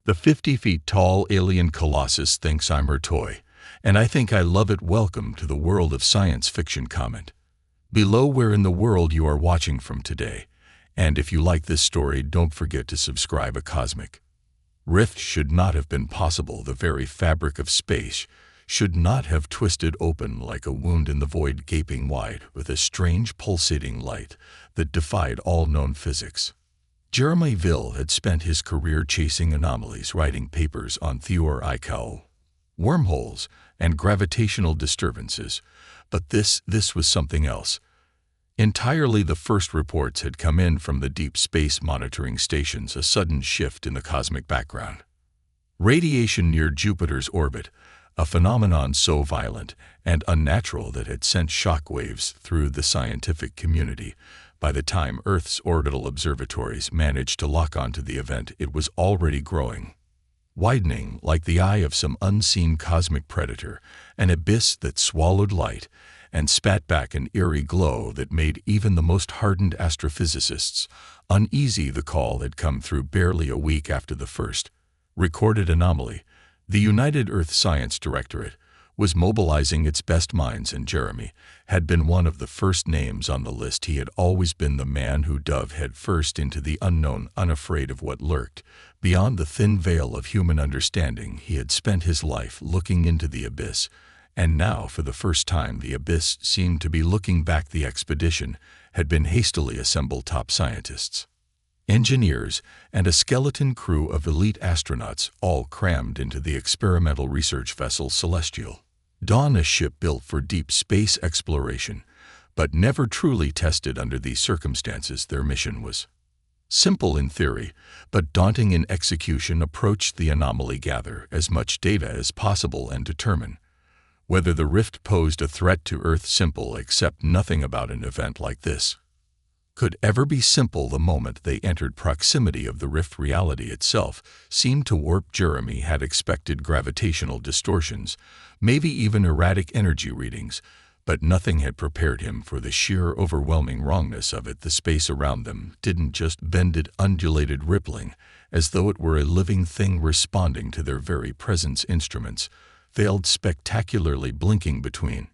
The 50 feet tall alien Colossus thinks I'm her toy, and I think I love it. Welcome to the world of science fiction. Comment below where in the world you are watching from today. And if you like this story, don't forget to subscribe. A cosmic rift should not have been possible. The very fabric of space should not have twisted open like a wound in the void, gaping wide with a strange pulsating light that defied all known physics. Jeremy Ville had spent his career chasing anomalies, writing papers on Theor-Ical, wormholes, and gravitational disturbances, but this was something else. Entirely. The first reports had come in from the deep space monitoring stations, a sudden shift in the cosmic background. Radiation near Jupiter's orbit, a phenomenon so violent and unnatural that had sent shockwaves through the scientific community. By the time Earth's orbital observatories managed to lock onto the event, it was already growing, widening like the eye of some unseen cosmic predator, an abyss that swallowed light and spat back an eerie glow that made even the most hardened astrophysicists uneasy. The call had come through barely a week after the first recorded anomaly. The United Earth Science Directorate was mobilizing its best minds, and Jeremy had been one of the first names on the list. He had always been the man who dove headfirst into the unknown, unafraid of what lurked beyond the thin veil of human understanding. He had spent his life looking into the abyss, and now, for the first time, the abyss seemed to be looking back. The expedition had been hastily assembled, top scientists, engineers, and a skeleton crew of elite astronauts, all crammed into the experimental research vessel Celestial Dawn, a ship built for deep space exploration, but never truly tested under these circumstances. Their mission was simple in theory, but daunting in execution. Approach the anomaly, gather as much data as possible, and determine whether the rift posed a threat to Earth. Simple, except nothing about an event like this could ever be simple. The moment they entered proximity of the rift, reality itself seemed to warp. Jeremy had expected gravitational distortions, maybe even erratic energy readings, but nothing had prepared him for the sheer, overwhelming wrongness of it. The space around them didn't just bend, it undulated, rippling, as though it were a living thing responding to their very presence. Instruments failed spectacularly, blinking between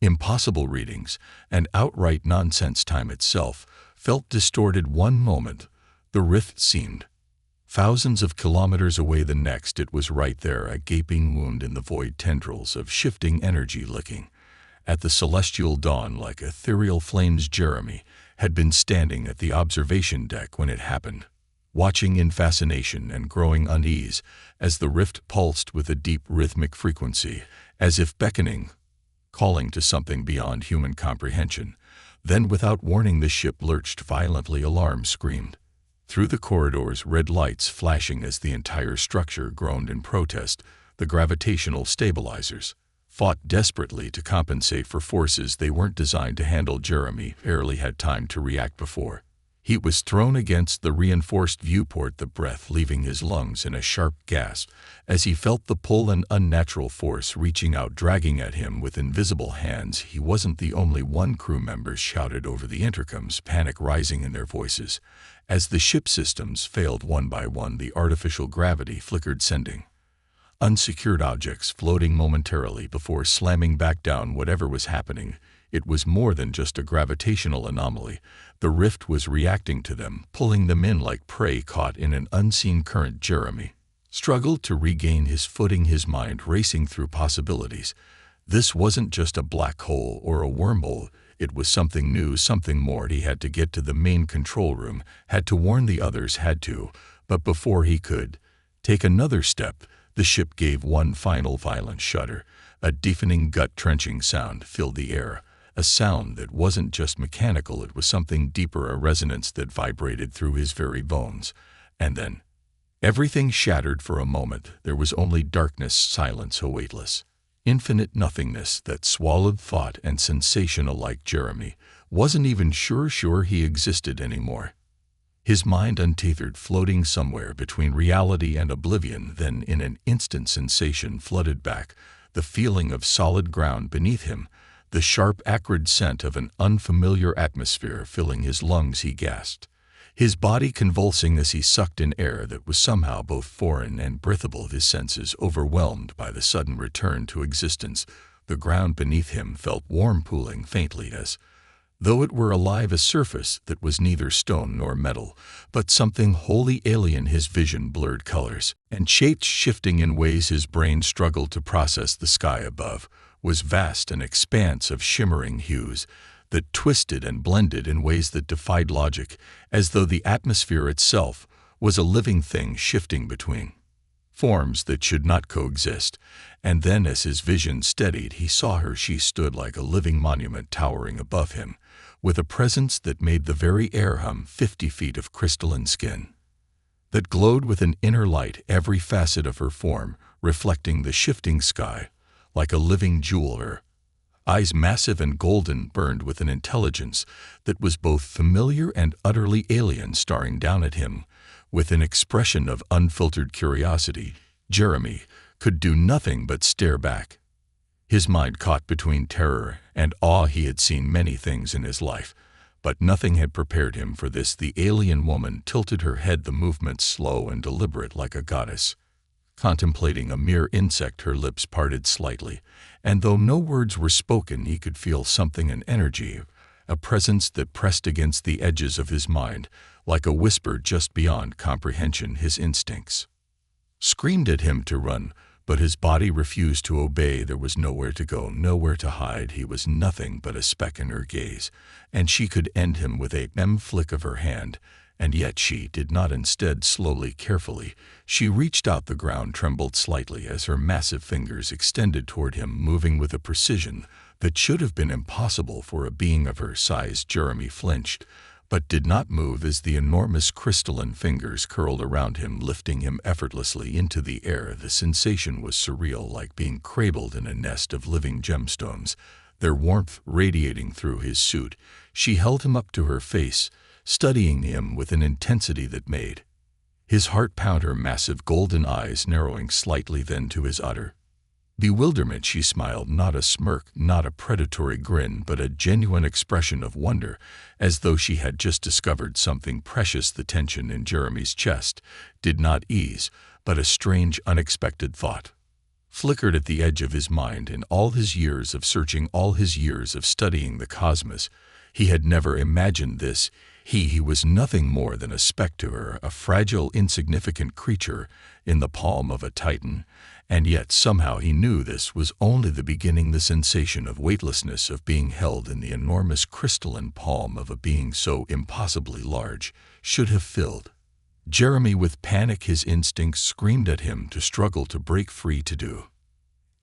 impossible readings and outright nonsense. Time itself felt distorted. One moment, the rift seemed thousands of kilometers away. The next, it was right there, a gaping wound in the void, tendrils of shifting energy licking at the celestial dawn like ethereal flames. Jeremy had been standing at the observation deck when it happened, watching in fascination and growing unease as the rift pulsed with a deep rhythmic frequency, as if beckoning, calling to something beyond human comprehension. Then, without warning, the ship lurched violently. Alarm screamed through the corridors, red lights flashing as the entire structure groaned in protest. The gravitational stabilizers fought desperately to compensate for forces they weren't designed to handle. Jeremy barely had time to react before he was thrown against the reinforced viewport, the breath leaving his lungs in a sharp gasp as he felt the pull, an unnatural force reaching out, dragging at him with invisible hands. He wasn't the only one. Crew members shouted over the intercoms, panic rising in their voices as the ship systems failed one by one. The artificial gravity flickered, sending unsecured objects floating momentarily before slamming back down. Whatever was happening, it was more than just a gravitational anomaly. The rift was reacting to them, pulling them in like prey caught in an unseen current. Jeremy struggled to regain his footing, his mind racing through possibilities. This wasn't just a black hole or a wormhole. It was something new, something more. He had to get to the main control room, had to warn the others, had to. But before he could take another step, the ship gave one final violent shudder. A deafening, gut-trenching sound filled the air. A sound that wasn't just mechanical, it was something deeper, a resonance that vibrated through his very bones. And then everything shattered. For a moment, there was only darkness, silence, a weightless, infinite nothingness that swallowed thought and sensation alike. Jeremy wasn't even sure he existed anymore. His mind untethered, floating somewhere between reality and oblivion. Then, in an instant, sensation flooded back, the feeling of solid ground beneath him, the sharp, acrid scent of an unfamiliar atmosphere filling his lungs. He gasped. his body convulsing as he sucked in air that was somehow both foreign and breathable, his senses overwhelmed by the sudden return to existence. The ground beneath him felt warm, pooling faintly as though it were alive, a surface that was neither stone nor metal, but something wholly alien. His vision blurred colors and shapes shifting in ways his brain struggled to process. The sky above was vast, an expanse of shimmering hues that twisted and blended in ways that defied logic, as though the atmosphere itself was a living thing shifting between forms that should not coexist. And then as his vision steadied, he saw her. She stood like a living monument towering above him, with a presence that made the very air hum. 50 feet of crystalline skin that glowed with an inner light, every facet of her form reflecting the shifting sky like a living jewel. Her eyes, massive and golden, burned with an intelligence that was both familiar and utterly alien, staring down at him with an expression of unfiltered curiosity. Jeremy could do nothing but stare back, his mind caught between terror and awe. He had seen many things in his life, but nothing had prepared him for this. The alien woman tilted her head, the movements slow and deliberate, like a goddess contemplating a mere insect. Her lips parted slightly, and though no words were spoken, he could feel something, an energy, a presence that pressed against the edges of his mind like a whisper just beyond comprehension. His instincts screamed at him to run, but his body refused to obey. There was nowhere to go, nowhere to hide. He was nothing but a speck in her gaze, and she could end him with a flick of her hand. And yet she did not. Instead, slowly, carefully, she reached out. The ground trembled slightly as her massive fingers extended toward him, moving with a precision that should have been impossible for a being of her size. Jeremy flinched, but did not move as the enormous crystalline fingers curled around him, lifting him effortlessly into the air. The sensation was surreal, like being cradled in a nest of living gemstones, their warmth radiating through his suit. She held him up to her face, studying him with an intensity that made his heart pound, her massive golden eyes narrowing slightly. Then, to his utter bewilderment, she smiled, not a smirk, not a predatory grin, but a genuine expression of wonder, as though she had just discovered something precious. The tension in Jeremy's chest did not ease, but a strange, unexpected thought flickered at the edge of his mind. In all his years of searching, all his years of studying the cosmos, he had never imagined this. He was nothing more than a speck to her, a fragile, insignificant creature in the palm of a titan. And yet somehow he knew this was only the beginning. The sensation of weightlessness, of being held in the enormous crystalline palm of a being so impossibly large, should have filled Jeremy with panic. His instincts screamed at him to struggle, to break free, to do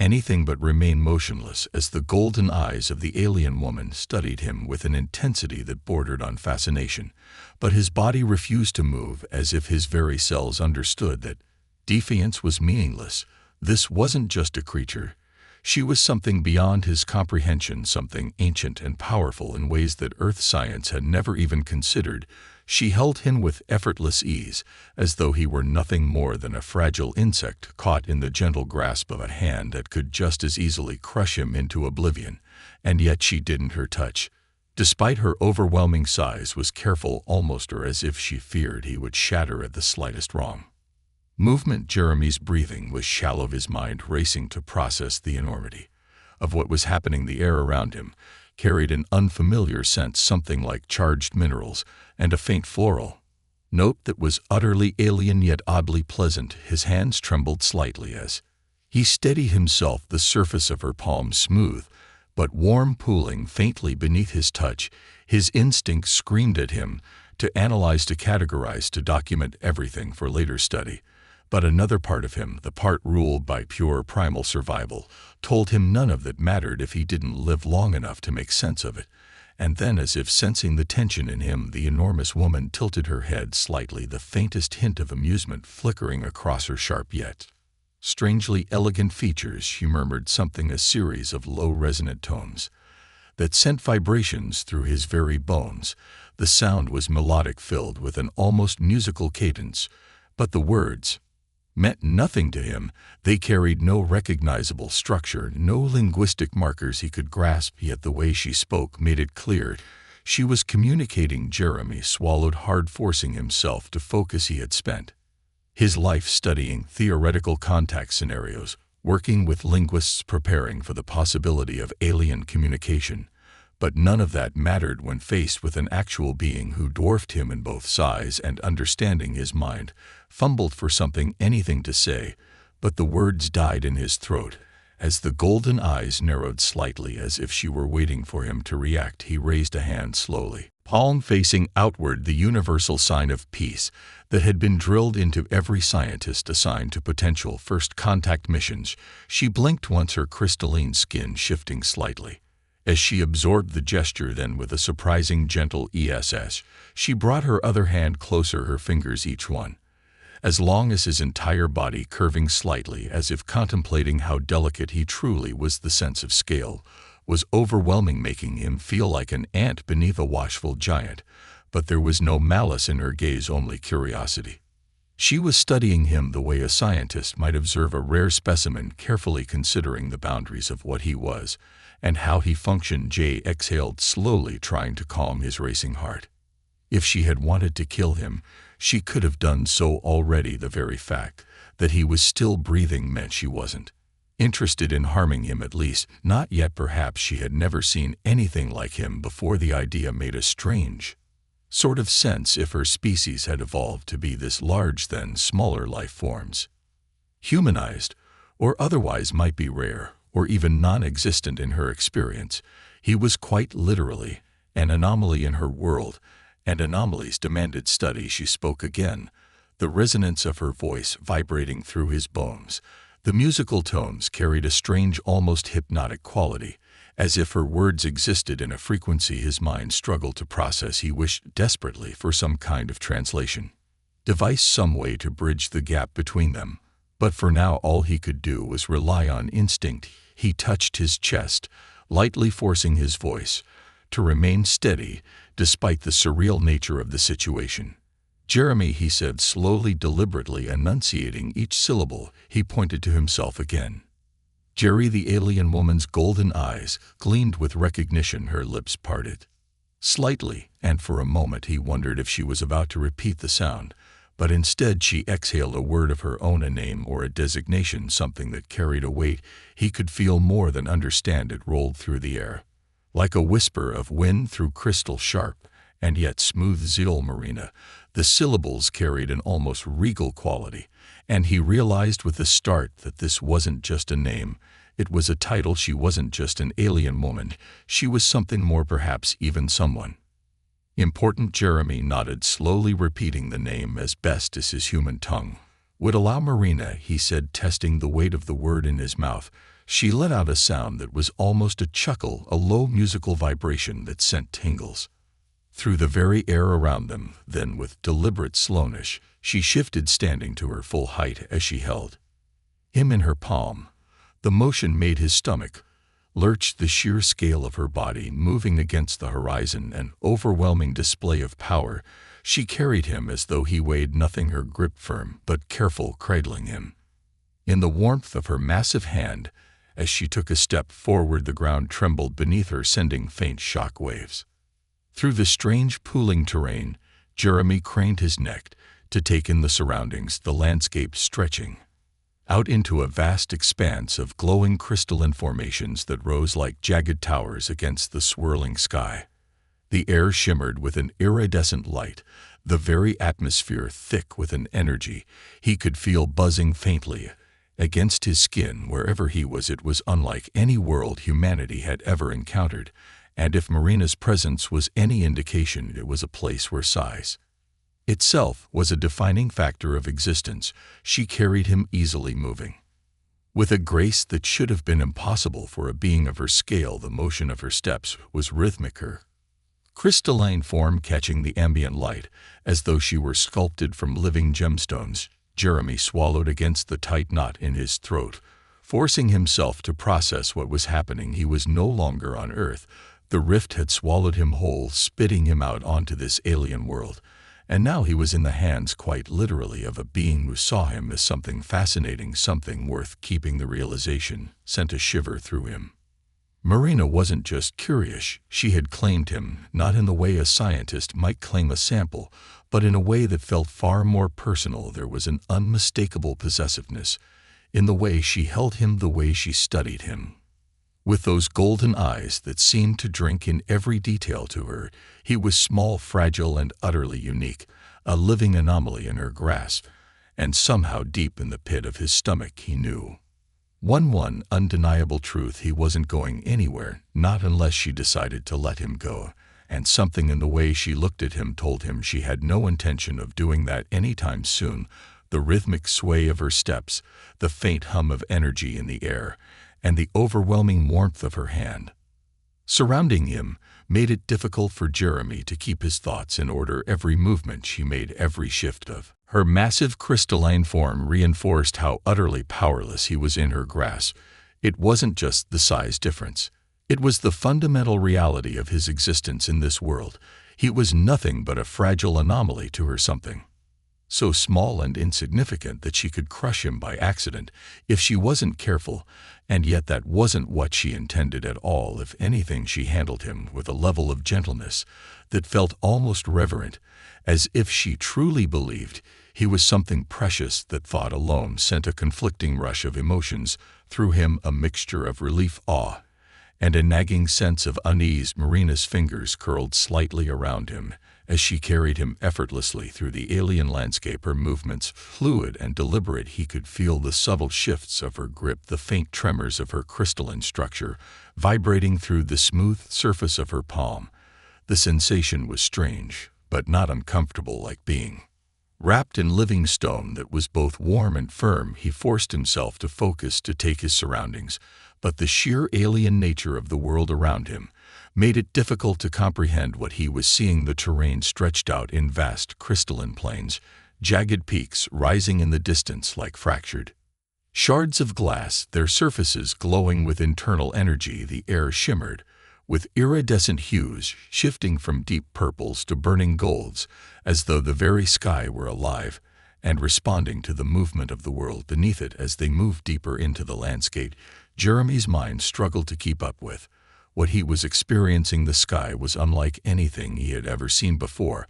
anything but remain motionless as the golden eyes of the alien woman studied him with an intensity that bordered on fascination. But his body refused to move, as if his very cells understood that defiance was meaningless. This wasn't just a creature. She was something beyond his comprehension, something ancient and powerful in ways that Earth science had never even considered. She held him with effortless ease, as though he were nothing more than a fragile insect caught in the gentle grasp of a hand that could just as easily crush him into oblivion. And yet she didn't. Her touch, despite her overwhelming size, was careful, almost, or as if she feared he would shatter at the slightest wrong movement. Jeremy's breathing was shallow, his mind racing to process the enormity of what was happening. The air around him carried an unfamiliar scent, something like charged minerals, and a faint floral note that was utterly alien yet oddly pleasant. His hands trembled slightly as he steadied himself, the surface of her palm smooth but warm, pooling faintly beneath his touch. His instincts screamed at him to analyze, to categorize, to document everything for later study. But another part of him, the part ruled by pure primal survival, told him none of that mattered if he didn't live long enough to make sense of it. And then, as if sensing the tension in him, the enormous woman tilted her head slightly, the faintest hint of amusement flickering across her sharp yet strangely elegant features. She murmured something, a series of low resonant tones that sent vibrations through his very bones. The sound was melodic, filled with an almost musical cadence, but the words meant nothing to him. They carried no recognizable structure, no linguistic markers he could grasp, yet the way she spoke made it clear She was communicating. Jeremy swallowed hard, forcing himself to focus. He had spent his life studying theoretical contact scenarios, working with linguists, preparing for the possibility of alien communication. But none of that mattered when faced with an actual being who dwarfed him in both size and understanding. His mind fumbled for anything to say, but the words died in his throat. As the golden eyes narrowed slightly as if she were waiting for him to react, he raised a hand slowly, palm facing outward, the universal sign of peace that had been drilled into every scientist assigned to potential first contact missions. She blinked once, her crystalline skin shifting slightly as she absorbed the gesture. Then, with a surprising gentle ESS, she brought her other hand closer, her fingers each one as long as his entire body, curving slightly as if contemplating how delicate he truly was. The sense of scale was overwhelming, making him feel like an ant beneath a watchful giant. But there was no malice in her gaze, only curiosity. She was studying him the way a scientist might observe a rare specimen, carefully considering the boundaries of what he was and how he functioned. Jay exhaled slowly, trying to calm his racing heart. If she had wanted to kill him, she could have done so already. The very fact that he was still breathing meant she wasn't interested in harming him, at least not yet. Perhaps she had never seen anything like him before. The idea made a strange sort of sense. If her species had evolved to be this large, then smaller life forms, humanized or otherwise, might be rare or even non-existent in her experience. He was quite literally an anomaly in her world, and anomalies demanded study. She spoke again, the resonance of her voice vibrating through his bones. The musical tones carried a strange, almost hypnotic quality, as if her words existed in a frequency his mind struggled to process. He wished desperately for some kind of translation device, some way to bridge the gap between them. But for now, all he could do was rely on instinct. He touched his chest, lightly forcing his voice to remain steady despite the surreal nature of the situation. "Jeremy," he said slowly, deliberately enunciating each syllable. He pointed to himself again. Jerry, the alien woman's golden eyes gleamed with recognition. Her lips parted slightly, and for a moment he wondered if she was about to repeat the sound. But instead she exhaled a word of her own, a name or a designation, something that carried a weight he could feel more than understand. It rolled through the air like a whisper of wind through crystal, sharp and yet smooth. Zil Marina. The syllables carried an almost regal quality, and he realized with a start that this wasn't just a name, it was a title. She wasn't just an alien woman, she was something more, perhaps even someone important. Jeremy nodded, slowly repeating the name as best as his human tongue would allow. "Marina," he said, testing the weight of the word in his mouth. She let out a sound that was almost a chuckle, a low musical vibration that sent tingles through the very air around them. Then, with deliberate slowness, she shifted, standing to her full height as she held him in her palm. The motion made his stomach lurch, the sheer scale of her body moving against the horizon, an overwhelming display of power. She carried him as though he weighed nothing, her grip firm but careful, cradling him in the warmth of her massive hand. As she took a step forward, the ground trembled beneath her, sending faint shock waves through the strange, pooling terrain. Jeremy craned his neck to take in the surroundings, the landscape stretching out into a vast expanse of glowing crystalline formations that rose like jagged towers against the swirling sky. The air shimmered with an iridescent light, the very atmosphere thick with an energy he could feel buzzing faintly against his skin. Wherever he was, it was unlike any world humanity had ever encountered, and if Marina's presence was any indication, it was a place where size itself was a defining factor of existence. She carried him easily, moving with a grace that should have been impossible for a being of her scale. The motion of her steps was rhythmic, her crystalline form catching the ambient light as though she were sculpted from living gemstones. Jeremy swallowed against the tight knot in his throat, forcing himself to process what was happening. He was no longer on Earth. The rift had swallowed him whole, spitting him out onto this alien world. And now he was in the hands, quite literally, of a being who saw him as something fascinating, something worth keeping. The realization sent a shiver through him. Marina wasn't just curious, she had claimed him, not in the way a scientist might claim a sample, but in a way that felt far more personal. There was an unmistakable possessiveness in the way she held him, the way she studied him. With those golden eyes that seemed to drink in every detail to her, he was small, fragile, and utterly unique, a living anomaly in her grasp, and somehow deep in the pit of his stomach he knew one undeniable truth: he wasn't going anywhere, not unless she decided to let him go, and something in the way she looked at him told him she had no intention of doing that anytime soon. The rhythmic sway of her steps, the faint hum of energy in the air, and the overwhelming warmth of her hand surrounding him made it difficult for Jeremy to keep his thoughts in order. Every movement she made, every shift of her massive crystalline form reinforced how utterly powerless he was in her grasp. It wasn't just the size difference. It was the fundamental reality of his existence in this world. He was nothing but a fragile anomaly to her, something so small and insignificant that she could crush him by accident if she wasn't careful, and yet that wasn't what she intended at all. If anything, she handled him with a level of gentleness that felt almost reverent, as if she truly believed he was something precious. That thought alone sent a conflicting rush of emotions through him, a mixture of relief, awe, and a nagging sense of unease. Marina's fingers curled slightly around him as she carried him effortlessly through the alien landscape, her movements fluid and deliberate. He could feel the subtle shifts of her grip, the faint tremors of her crystalline structure vibrating through the smooth surface of her palm. The sensation was strange, but not uncomfortable, like being wrapped in living stone that was both warm and firm. He forced himself to focus, to take his surroundings, but the sheer alien nature of the world around him made it difficult to comprehend what he was seeing. The terrain stretched out in vast crystalline plains, jagged peaks rising in the distance like fractured shards of glass, their surfaces glowing with internal energy. The air shimmered with iridescent hues, shifting from deep purples to burning golds, as though the very sky were alive and responding to the movement of the world beneath it. As they moved deeper into the landscape, Jeremy's mind struggled to keep up with what he was experiencing. The sky was unlike anything he had ever seen before,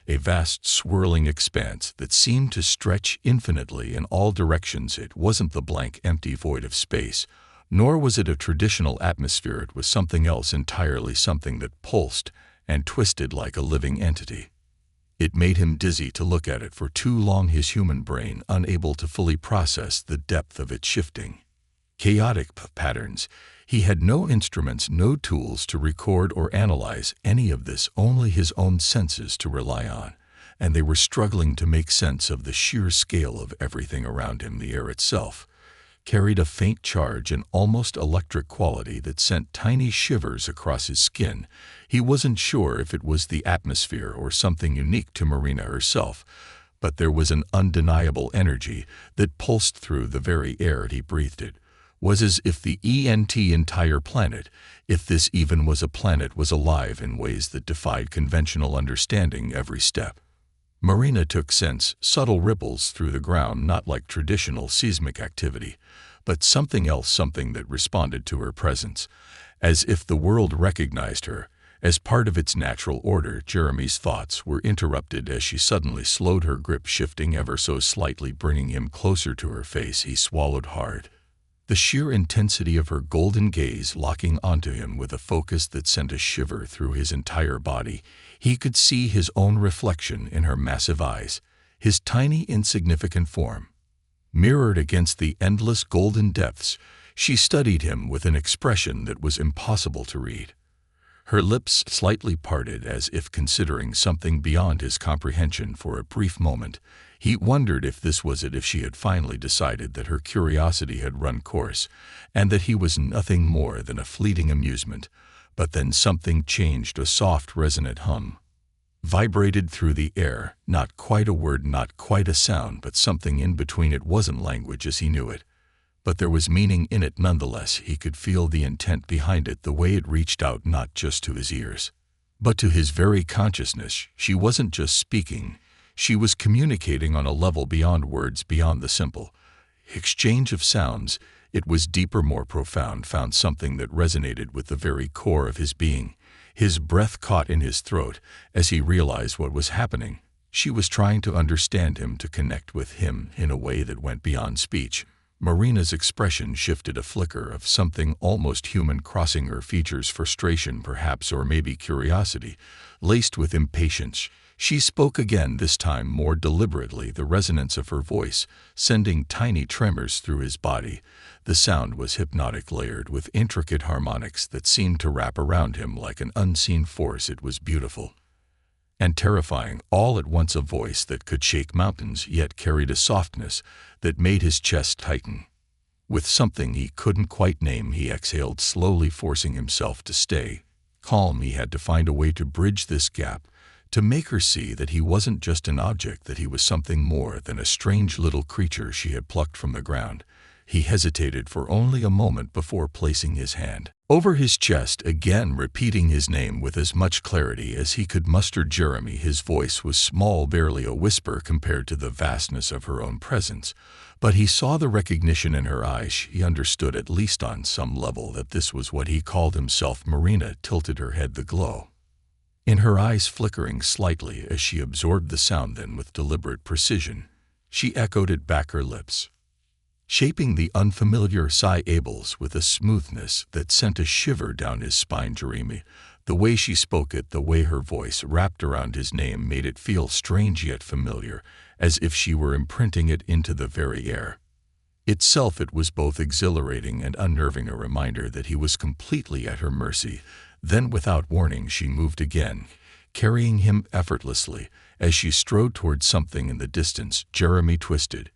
a vast swirling expanse that seemed to stretch infinitely in all directions. It wasn't the blank, empty void of space, nor was it a traditional atmosphere. It was something else entirely, something that pulsed and twisted like a living entity. It made him dizzy to look at it for too long, his human brain unable to fully process the depth of its shifting, chaotic patterns. He had no instruments, no tools to record or analyze any of this, only his own senses to rely on, and they were struggling to make sense of the sheer scale of everything around him. The air itself carried a faint charge, an almost electric quality that sent tiny shivers across his skin. He wasn't sure if it was the atmosphere or something unique to Marina herself, but there was an undeniable energy that pulsed through the very air he breathed. It was as if the entire planet, if this even was a planet, was alive in ways that defied conventional understanding. Every step Marina took sensed subtle ripples through the ground, not like traditional seismic activity, but something else, something that responded to her presence, as if the world recognized her as part of its natural order. Jeremy's thoughts were interrupted as she suddenly slowed, her grip shifting ever so slightly, bringing him closer to her face. He swallowed hard, the sheer intensity of her golden gaze locking onto him with a focus that sent a shiver through his entire body. He could see his own reflection in her massive eyes, his tiny, insignificant form mirrored against the endless golden depths. She studied him with an expression that was impossible to read, her lips slightly parted as if considering something beyond his comprehension. For a brief moment, he wondered if this was it, if she had finally decided that her curiosity had run course, and that he was nothing more than a fleeting amusement. But then something changed. A soft, resonant hum vibrated through the air, not quite a word, not quite a sound, but something in between. It wasn't language as he knew it, but there was meaning in it nonetheless. He could feel the intent behind it, the way it reached out not just to his ears, but to his very consciousness. She wasn't just speaking, she was communicating on a level beyond words, beyond the simple exchange of sounds. It was deeper, more profound, found something that resonated with the very core of his being. His breath caught in his throat as he realized what was happening. She was trying to understand him, to connect with him in a way that went beyond speech. Marina's expression shifted, a flicker of something almost human crossing her features, frustration perhaps, or maybe curiosity, laced with impatience. She spoke again, this time more deliberately, the resonance of her voice sending tiny tremors through his body. The sound was hypnotic, layered with intricate harmonics that seemed to wrap around him like an unseen force. It was beautiful and terrifying all at once, a voice that could shake mountains yet carried a softness that made his chest tighten. With something he couldn't quite name, he exhaled slowly, forcing himself to stay calm. He had to find a way to bridge this gap, to make her see that he wasn't just an object, that he was something more than a strange little creature she had plucked from the ground. He hesitated for only a moment before placing his hand over his chest, again repeating his name with as much clarity as he could muster. Jeremy. His voice was small, barely a whisper compared to the vastness of her own presence, but he saw the recognition in her eyes. He understood, at least on some level, that this was what he called himself. Marina tilted her head, the glow in her eyes flickering slightly as she absorbed the sound. Then, with deliberate precision, she echoed it back, her lips shaping the unfamiliar syllables with a smoothness that sent a shiver down his spine. Jeremy. The way she spoke it, the way her voice wrapped around his name, made it feel strange yet familiar, as if she were imprinting it into the very air itself. It was both exhilarating and unnerving, a reminder that he was completely at her mercy. Then, without warning, she moved again, carrying him effortlessly. As she strode towards something in the distance, Jeremy twisted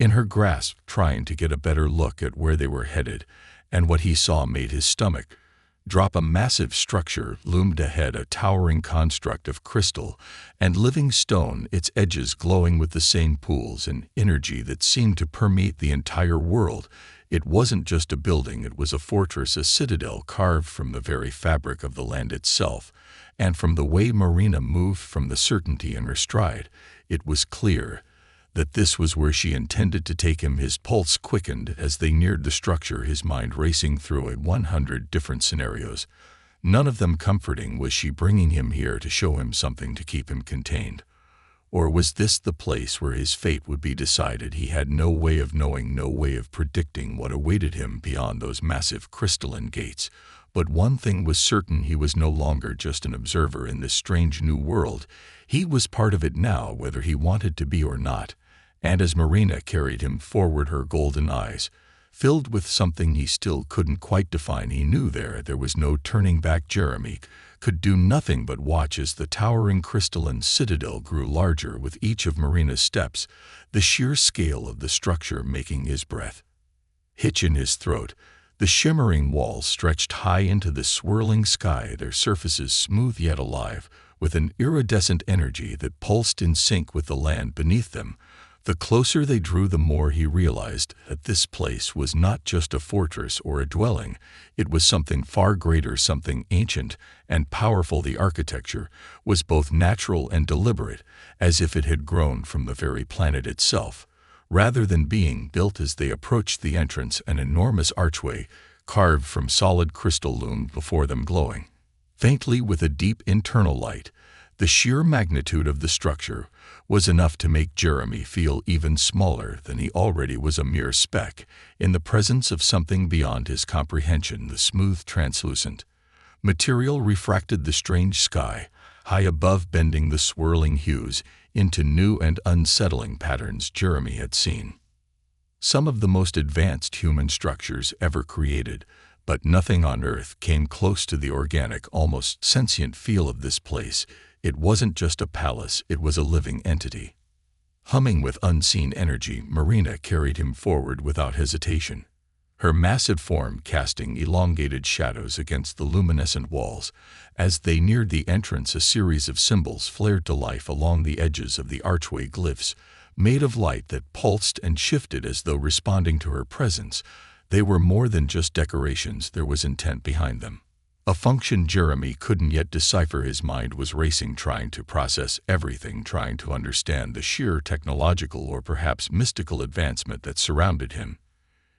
in her grasp, trying to get a better look at where they were headed, and what he saw made his stomach drop. A massive structure loomed ahead, a towering construct of crystal and living stone, its edges glowing with the same pools and energy that seemed to permeate the entire world. It wasn't just a building, it was a fortress, a citadel carved from the very fabric of the land itself. And from the way Marina moved, from the certainty in her stride, it was clear that this was where she intended to take him. His pulse quickened as they neared the structure, his mind racing through 100 different scenarios, none of them comforting. Was she bringing him here to show him something, to keep him contained? Or was this the place where his fate would be decided? He had no way of knowing, no way of predicting what awaited him beyond those massive crystalline gates. But one thing was certain, he was no longer just an observer in this strange new world. He was part of it now, whether he wanted to be or not. And as Marina carried him forward, her golden eyes filled with something he still couldn't quite define, he knew there was no turning back. Jeremy could do nothing but watch as the towering crystalline citadel grew larger with each of Marina's steps, the sheer scale of the structure making his breath hitch in his throat. The shimmering walls stretched high into the swirling sky, their surfaces smooth yet alive, with an iridescent energy that pulsed in sync with the land beneath them. The closer they drew, the more he realized that this place was not just a fortress or a dwelling. It was something far greater, something ancient and powerful. The architecture was both natural and deliberate, as if it had grown from the very planet itself. Rather than being built, as they approached the entrance, an enormous archway carved from solid crystal loomed before them, glowing faintly with a deep internal light. The sheer magnitude of the structure was enough to make Jeremy feel even smaller than he already was, a mere speck in the presence of something beyond his comprehension. The smooth, translucent material refracted the strange sky high above, bending the swirling hues into new and unsettling patterns. Jeremy had seen some of the most advanced human structures ever created, but nothing on Earth came close to the organic, almost sentient feel of this place. It wasn't just a palace, it was a living entity. Humming with unseen energy, Marina carried him forward without hesitation, her massive form casting elongated shadows against the luminescent walls. As they neared the entrance, a series of symbols flared to life along the edges of the archway, glyphs made of light that pulsed and shifted as though responding to her presence. They were more than just decorations, there was intent behind them. A function Jeremy couldn't yet decipher. His mind was racing, trying to process everything, trying to understand the sheer technological or perhaps mystical advancement that surrounded him.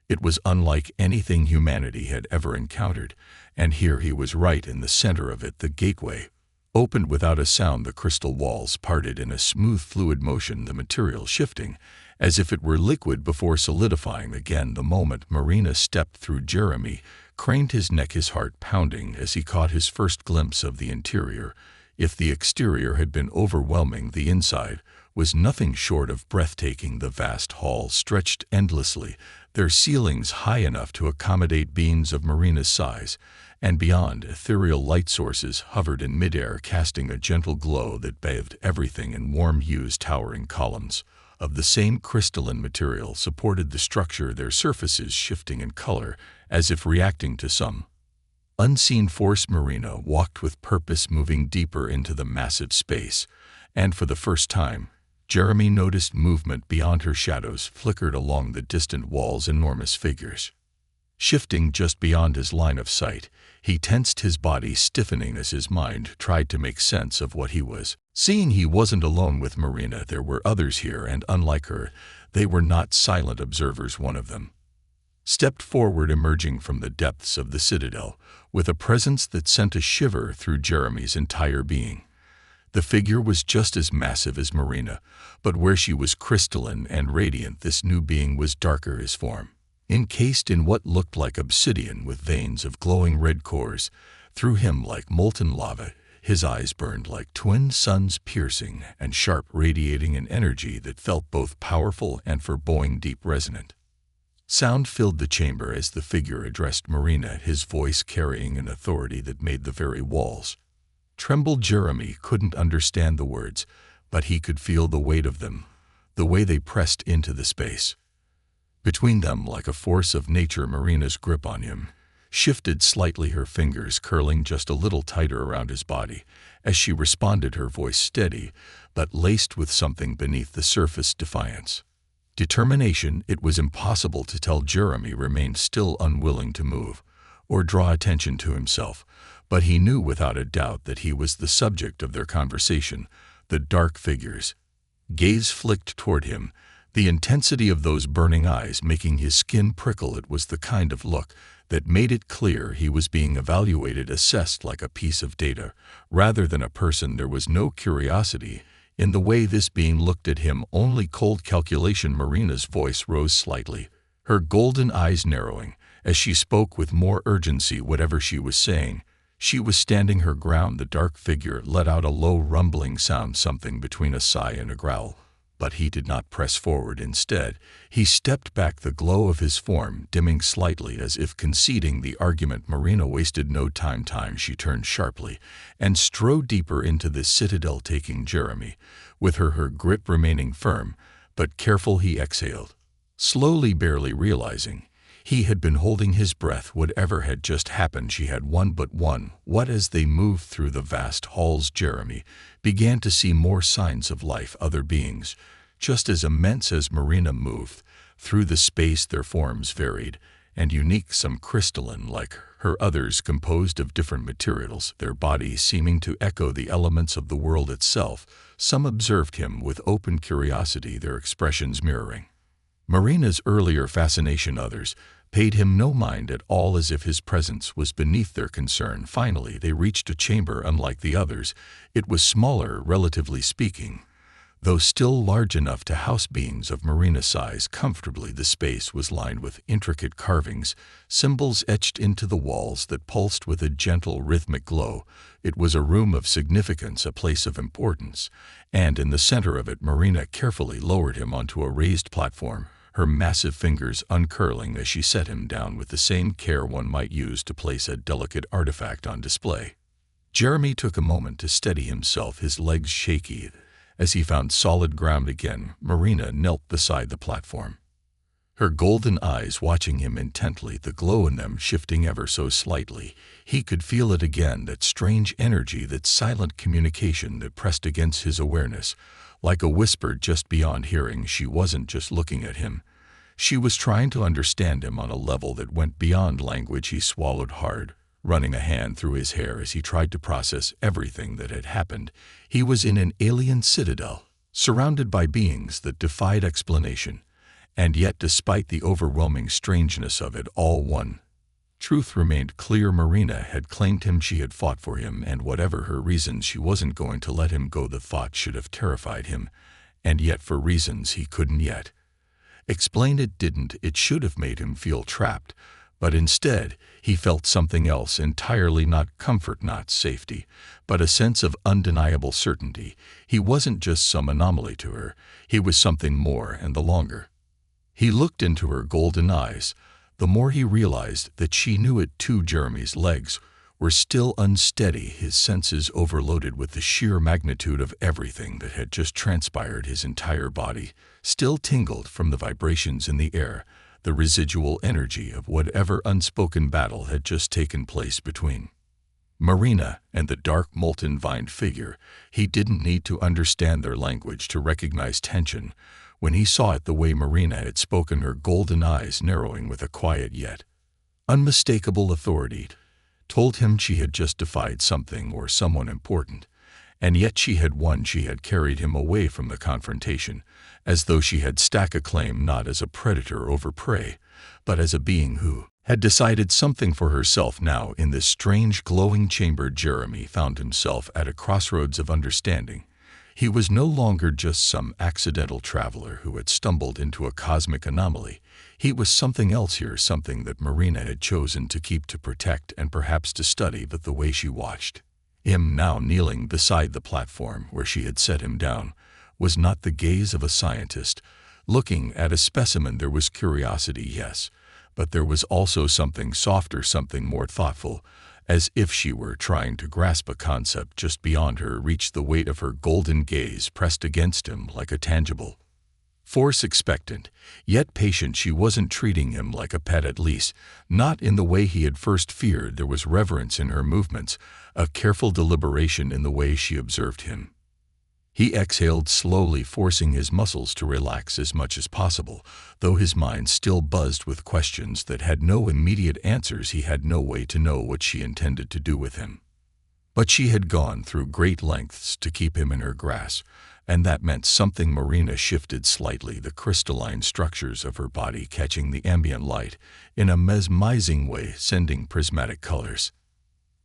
It was unlike anything humanity had ever encountered, and here he was right in the center of it. The gateway opened without a sound. The crystal walls parted in a smooth fluid motion, the material shifting as if it were liquid before solidifying again. The moment Marina stepped through, Jeremy craned his neck, his heart pounding as he caught his first glimpse of the interior. If the exterior had been overwhelming, the inside was nothing short of breathtaking. The vast halls stretched endlessly, their ceilings high enough to accommodate beings of Marina's size, and beyond, ethereal light sources hovered in midair, casting a gentle glow that bathed everything in warm hues. Towering columns of the same crystalline material supported the structure, their surfaces shifting in color as if reacting to some unseen force. Marina walked with purpose, moving deeper into the massive space, and for the first time, Jeremy noticed movement beyond her. Shadows flickered along the distant walls, enormous figures shifting just beyond his line of sight. He tensed, his body stiffening as his mind tried to make sense of what he was seeing. He wasn't alone with Marina. There were others here, and unlike her, they were not silent observers. One of them stepped forward, emerging from the depths of the citadel, with a presence that sent a shiver through Jeremy's entire being. The figure was just as massive as Marina, but where she was crystalline and radiant, this new being was darker. His form encased in what looked like obsidian, with veins of glowing red cores through him like molten lava. His eyes burned like twin suns, piercing and sharp, radiating an energy that felt both powerful and foreboding. Deep, resonant sound filled the chamber as the figure addressed Marina, his voice carrying an authority that made the very walls tremble. Jeremy couldn't understand the words, but he could feel the weight of them, the way they pressed into the space between them like a force of nature. Marina's grip on him shifted slightly, her fingers curling just a little tighter around his body as she responded, her voice steady but laced with something beneath the surface: defiance, determination. It was impossible to tell. Jeremy remained still, unwilling to move or draw attention to himself, but he knew without a doubt that he was the subject of their conversation. The dark figure's gaze flicked toward him, the intensity of those burning eyes making his skin prickle. It was the kind of look that made it clear he was being evaluated, assessed like a piece of data rather than a person. There was no curiosity in the way this being looked at him, only cold calculation. Marina's voice rose slightly, her golden eyes narrowing as she spoke with more urgency. Whatever she was saying, she was standing her ground. The dark figure let out a low rumbling sound, something between a sigh and a growl. But he did not press forward. Instead, he stepped back, the glow of his form dimming slightly as if conceding the argument. Marina wasted no time. She turned sharply and strode deeper into the citadel, taking Jeremy with her, her grip remaining firm but careful. He exhaled slowly, barely realizing he had been holding his breath. Whatever had just happened, she had one but one. What? As they moved through the vast halls, Jeremy began to see more signs of life, other beings just as immense as Marina moved through the space. Their forms varied and unique, some crystalline like her, others composed of different materials, their bodies seeming to echo the elements of the world itself. Some observed him with open curiosity, their expressions mirroring Marina's earlier fascination. Others paid him no mind at all, as if his presence was beneath their concern. Finally, they reached a chamber unlike the others. It was smaller, relatively speaking, though still large enough to house beings of Marina's size comfortably. The space was lined with intricate carvings, symbols etched into the walls that pulsed with a gentle, rhythmic glow. It was a room of significance, a place of importance, and in the center of it, Marina carefully lowered him onto a raised platform, her massive fingers uncurling as she set him down with the same care one might use to place a delicate artifact on display. Jeremy took a moment to steady himself, his legs shaky. As he found solid ground again, Marina knelt beside the platform, her golden eyes watching him intently, the glow in them shifting ever so slightly. He could feel it again, that strange energy, that silent communication that pressed against his awareness, like a whisper just beyond hearing. She wasn't just looking at him. She was trying to understand him on a level that went beyond language. He swallowed hard, running a hand through his hair as he tried to process everything that had happened. He was in an alien citadel, surrounded by beings that defied explanation, And yet, despite the overwhelming strangeness of it all, one truth remained clear. Marina had claimed him, she had fought for him, and whatever her reasons, she wasn't going to let him go. The thought should have terrified him, and yet for reasons he couldn't yet explain, it didn't. It should have made him feel trapped, but instead he felt something else entirely, not comfort, not safety, but a sense of undeniable certainty. He wasn't just some anomaly to her, he was something more, and the longer he looked into her golden eyes, the more he realized that she knew it too. Jeremy's legs were still unsteady, his senses overloaded with the sheer magnitude of everything that had just transpired. His entire body still tingled from the vibrations in the air, the residual energy of whatever unspoken battle had just taken place between Marina and the dark molten-vined figure. He didn't need to understand their language to recognize tension when he saw it, the way Marina had spoken, her golden eyes narrowing with a quiet yet unmistakable authority, told him she had just defied something or someone important, and yet she had won. She had carried him away from the confrontation, as though she had stacked a claim, not as a predator over prey, but as a being who had decided something for herself. Now, in this strange glowing chamber, Jeremy found himself at a crossroads of understanding. He was no longer just some accidental traveler who had stumbled into a cosmic anomaly. He was something else here, something that Marina had chosen to keep, to protect, and perhaps to study. But the way she watched him now, kneeling beside the platform where she had set him down, was not the gaze of a scientist looking at a specimen. There was curiosity, yes, but there was also something softer, something more thoughtful, as if she were trying to grasp a concept just beyond her reach. The weight of her golden gaze pressed against him like a tangible force, expectant, yet patient. She wasn't treating him like a pet, at least not in the way he had first feared. There was reverence in her movements, a careful deliberation in the way she observed him. He exhaled slowly, forcing his muscles to relax as much as possible, though his mind still buzzed with questions that had no immediate answers. He had no way to know what she intended to do with him. But she had gone through great lengths to keep him in her grasp, and that meant something. Marina shifted slightly, the crystalline structures of her body catching the ambient light in a mesmerizing way, sending prismatic colors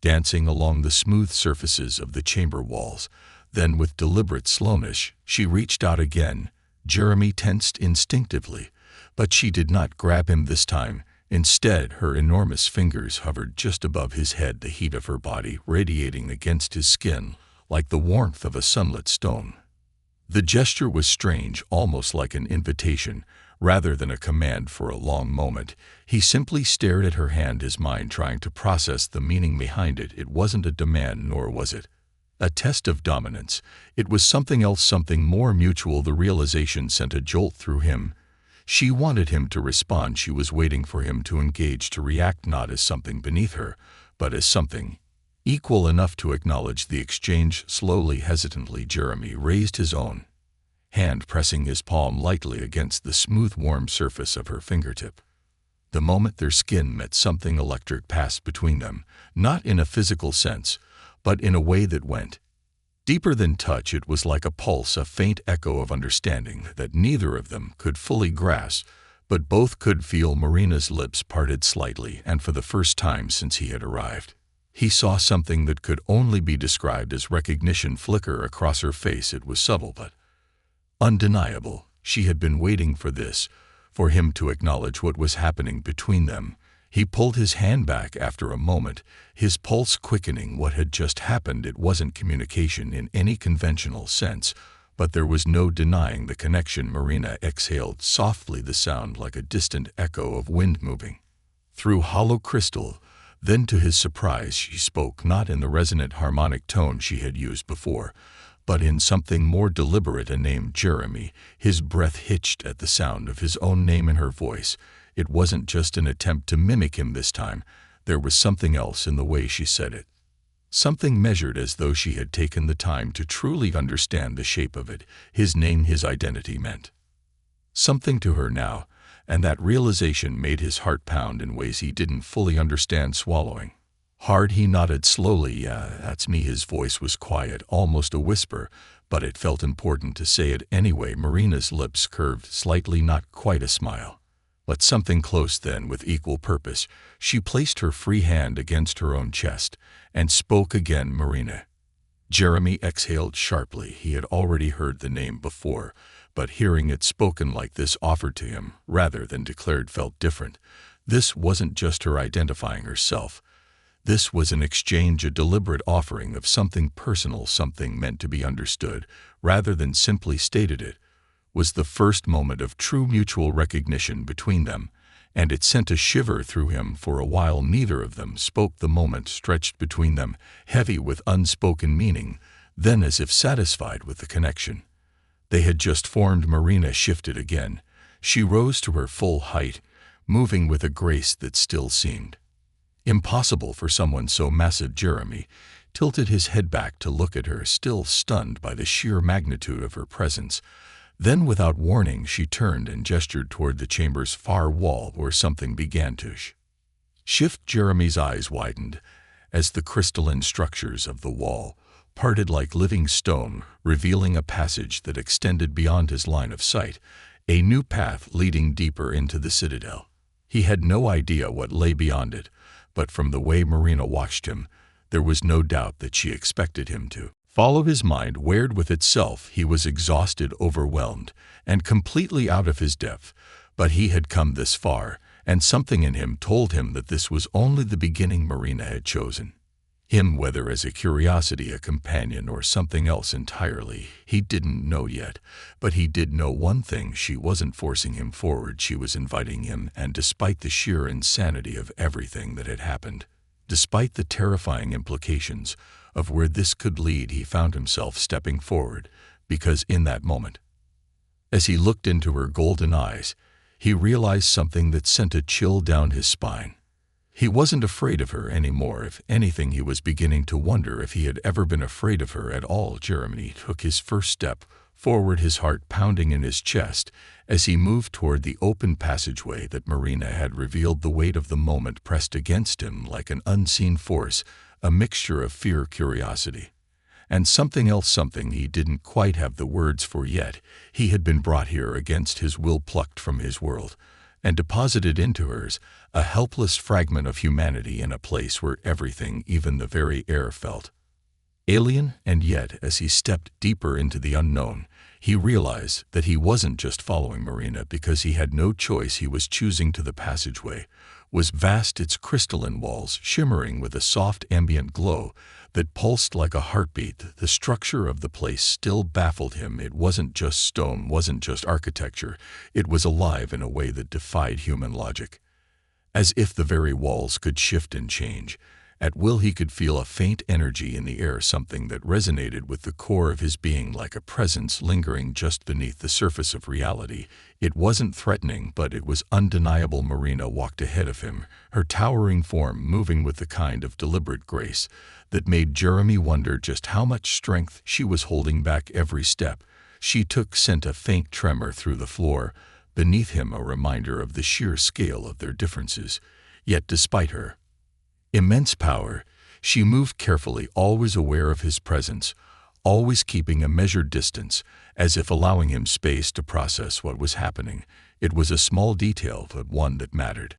dancing along the smooth surfaces of the chamber walls. Then, with deliberate slowness, she reached out again. Jeremy tensed instinctively, but she did not grab him this time. Instead, her enormous fingers hovered just above his head, the heat of her body radiating against his skin like the warmth of a sunlit stone. The gesture was strange, almost like an invitation, rather than a command. For a long moment, he simply stared at her hand, his mind trying to process the meaning behind it. It wasn't a demand, nor was it a test of dominance. It was something else, something more mutual. The realization sent a jolt through him. She wanted him to respond. She was waiting for him to engage, to react, not as something beneath her, but as something equal enough to acknowledge the exchange. Slowly, hesitantly, Jeremy raised his own hand, pressing his palm lightly against the smooth, warm surface of her fingertip. The moment their skin met, something electric passed between them, not in a physical sense, but in a way that went deeper than touch. It was like a pulse, a faint echo of understanding that neither of them could fully grasp, but both could feel. Marina's lips parted slightly, and for the first time since he had arrived, he saw something that could only be described as recognition flicker across her face. It was subtle but undeniable. She had been waiting for this, for him to acknowledge what was happening between them. He pulled his hand back after a moment, his pulse quickening. What had just happened? It wasn't communication in any conventional sense, but there was no denying the connection. Marina exhaled softly, the sound like a distant echo of wind moving through hollow crystal. Then, to his surprise, she spoke, not in the resonant harmonic tone she had used before, but in something more deliberate, a name. Jeremy, his breath hitched at the sound of his own name in her voice. It wasn't just an attempt to mimic him this time. There was something else in the way she said it. Something measured, as though she had taken the time to truly understand the shape of it. His name, his identity, meant something to her now, and that realization made his heart pound in ways he didn't fully understand. Swallowing hard, he nodded slowly. "Yeah, that's me." His voice was quiet, almost a whisper, but it felt important to say it anyway. Marina's lips curved slightly, not quite a smile, but something close. Then, with equal purpose, she placed her free hand against her own chest and spoke again. Marina. Jeremy exhaled sharply. He had already heard the name before, but hearing it spoken like this, offered to him, rather than declared, felt different. This wasn't just her identifying herself. This was an exchange, a deliberate offering of something personal, something meant to be understood, rather than simply stated. It was the first moment of true mutual recognition between them, and it sent a shiver through him. For a while neither of them spoke. The moment stretched between them, heavy with unspoken meaning. Then, as if satisfied with the connection they had just formed, Marina shifted again. She rose to her full height, moving with a grace that still seemed impossible for someone so massive. Jeremy tilted his head back to look at her, still stunned by the sheer magnitude of her presence. Then, without warning, she turned and gestured toward the chamber's far wall, where something began to shift. Jeremy's eyes widened as the crystalline structures of the wall parted like living stone, revealing a passage that extended beyond his line of sight, a new path leading deeper into the citadel. He had no idea what lay beyond it, but from the way Marina watched him, there was no doubt that she expected him to follow. His mind wearied with itself. He was exhausted, overwhelmed, and completely out of his depth. But he had come this far, and something in him told him that this was only the beginning. Marina had chosen him, whether as a curiosity, a companion, or something else entirely. He didn't know yet, but he did know one thing: she wasn't forcing him forward, she was inviting him. And despite the sheer insanity of everything that had happened, despite the terrifying implications of where this could lead, he found himself stepping forward, because in that moment, as he looked into her golden eyes, he realized something that sent a chill down his spine. He wasn't afraid of her anymore. If anything, he was beginning to wonder if he had ever been afraid of her at all. Jeremy took his first step forward, his heart pounding in his chest as he moved toward the open passageway that Marina had revealed. The weight of the moment pressed against him like an unseen force, a mixture of fear, curiosity, and something else, something he didn't quite have the words for yet. He had been brought here against his will, plucked from his world and deposited into hers, a helpless fragment of humanity in a place where everything, even the very air, felt alien. And yet, as he stepped deeper into the unknown, he realized that he wasn't just following Marina because he had no choice. He was choosing to. The passageway was vast, its crystalline walls shimmering with a soft ambient glow that pulsed like a heartbeat. The structure of the place still baffled him. It wasn't just stone, wasn't just architecture. It was alive in a way that defied human logic. As if the very walls could shift and change at will, he could feel a faint energy in the air, something that resonated with the core of his being, like a presence lingering just beneath the surface of reality. It wasn't threatening, but it was undeniable. Marina walked ahead of him, her towering form moving with the kind of deliberate grace that made Jeremy wonder just how much strength she was holding back. Every step she took sent a faint tremor through the floor beneath him, a reminder of the sheer scale of their differences. Yet despite her immense power, she moved carefully, always aware of his presence, always keeping a measured distance, as if allowing him space to process what was happening. It was a small detail, but one that mattered.